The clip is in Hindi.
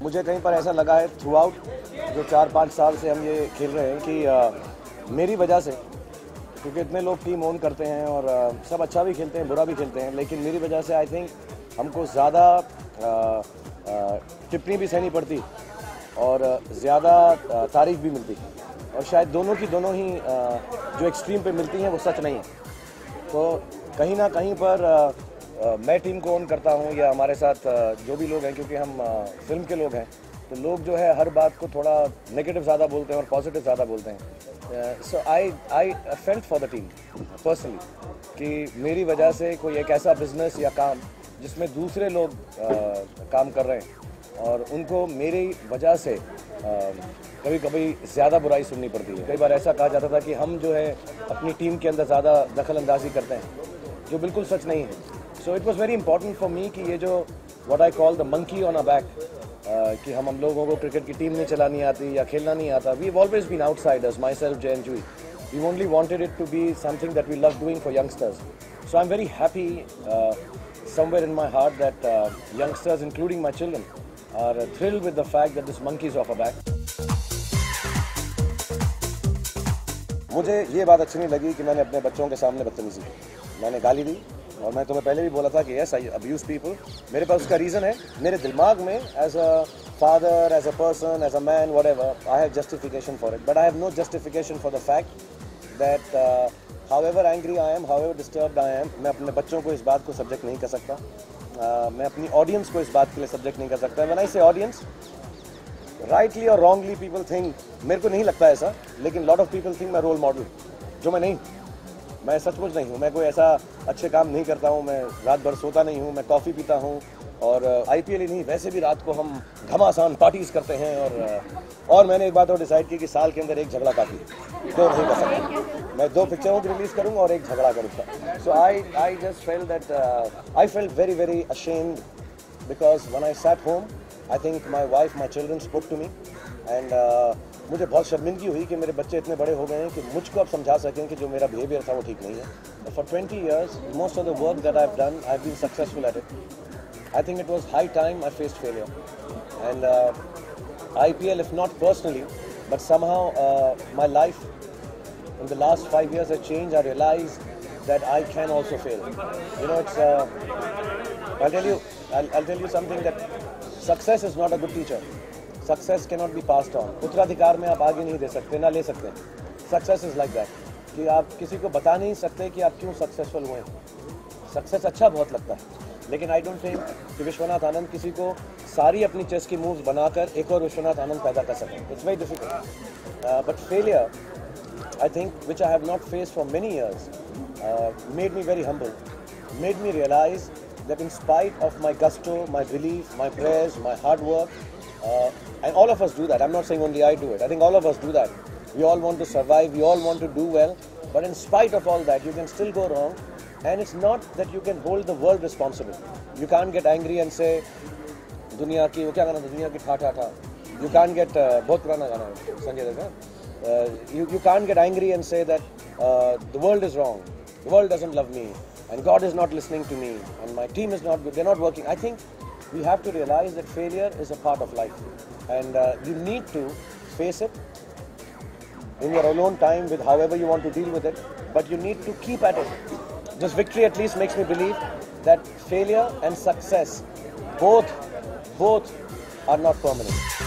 मुझे कहीं पर ऐसा लगा है थ्रू आउट जो 4-5 साल से हम ये खेल रहे हैं कि मेरी वजह से, क्योंकि इतने लोग टीम ओन करते हैं और सब अच्छा भी खेलते हैं बुरा भी खेलते हैं, लेकिन मेरी वजह से आई थिंक हमको ज़्यादा टिप्पणी भी सहनी पड़ती और ज़्यादा तारीफ भी मिलती, और शायद दोनों की दोनों ही जो एक्सट्रीम पे मिलती हैं वो सच नहीं है। तो कहीं ना कहीं पर मैं टीम को ओन करता हूँ या हमारे साथ जो भी लोग हैं, क्योंकि हम फिल्म के लोग हैं, तो लोग जो है हर बात को थोड़ा नेगेटिव ज़्यादा बोलते हैं और पॉजिटिव ज़्यादा बोलते हैं। So I felt for the team personally कि मेरी वजह से कोई एक ऐसा बिजनेस या काम जिसमें दूसरे लोग काम कर रहे हैं और उनको मेरी वजह से कभी कभी ज़्यादा बुराई सुननी पड़ती है। कई बार ऐसा कहा जाता था कि हम जो है अपनी टीम के अंदर ज़्यादा दखल अंदाजी करते हैं, जो बिल्कुल सच नहीं है। So it was very important for me कि ये जो what I call the monkey on a back, कि हम लोगों को क्रिकेट की टीम नहीं चलानी आती या खेलना नहीं आता। We have always been outsiders, myself, Jay and Juhi. We only wanted it to be something that we love doing for youngsters. So I am very happy somewhere in my heart that youngsters, including my children, are thrilled with the fact that this monkey is off our back. मुझे ये बात अच्छी नहीं लगी कि मैंने अपने बच्चों के सामने बदतमीजी की, मैंने गाली दी, और मैं तुम्हें पहले भी बोला था कि yes, I abuse people. मेरे पास उसका रीज़न है, मेरे दिमाग में as a father, as a person, as a man, whatever, I have justification for it, but I have no justification for the fact that however angry I am, however disturbed I am, मैं अपने बच्चों को इस बात को सब्जेक्ट नहीं कर सकता, मैं अपनी ऑडियंस को इस बात के लिए सब्जेक्ट नहीं कर सकता। When I say audience, rightly or wrongly people think, मेरे को नहीं लगता ऐसा, लेकिन lot of people think मैं रोल मॉडल, जो मैं नहीं, मैं सचमुच नहीं हूँ। मैं कोई ऐसा अच्छे काम नहीं करता हूँ, मैं रात भर सोता नहीं हूँ, मैं कॉफ़ी पीता हूँ, और IPL ही नहीं, वैसे भी रात को हम घमासान पार्टीज करते हैं। और मैंने एक बात और डिसाइड की कि साल के अंदर एक झगड़ा काफ़ी है, दो नहीं कर सकता। मैं 2 पिक्चरों की रिलीज़ करूँगा और एक झगड़ा करूँगा। So I just felt that I felt very very ashamed because when I sat home, I think my wife, my children spoke to me, and मुझे बहुत शर्मिंदगी हुई कि मेरे बच्चे इतने बड़े हो गए हैं कि मुझको अब समझा सकें कि जो मेरा बिहेवियर था वो ठीक नहीं है। For 20 years, most of the work that I've done, I've been successful at it. I think it was high time I faced failure. And IPL, if not personally, but somehow my life in the last 5 years has changed. I realized that I can also fail. You know, it's I'll tell you something, that success is not a good teacher. Success cannot be passed on. उत्तराधिकार में आप आगे नहीं दे सकते, ना ले सकते। Success is like that, कि आप किसी को बता नहीं सकते कि आप क्यों सक्सेसफुल हुए। सक्सेस अच्छा बहुत लगता है, लेकिन आई डोंट थिंक कि विश्वनाथ आनंद किसी को सारी अपनी चेस की मूव्स बनाकर एक और विश्वनाथ आनंद पैदा कर सकें। It's very difficult, but failure, I think, which I have not faced for many years, made me very humble, made me realize that in spite of my gusto, my belief, my prayers, my hard work, and all of us do that. I'm not saying only I do it. I think all of us do that. We all want to survive. We all want to do well. But in spite of all that, you can still go wrong. And it's not that you can hold the world responsible. You can't get angry and say, दुनिया की वो क्या गाना था, दुनिया की ठा ठा ठा. You can't get बहुत पुराना गाना है संजय दत्त का. You can't get angry and say that the world is wrong. The world doesn't love me. And God is not listening to me, and my team is not good, they're not working. I think we have to realize that failure is a part of life, and you need to face it in your own time with however you want to deal with it, but you need to keep at it. This victory at least makes me believe that failure and success both are not permanent.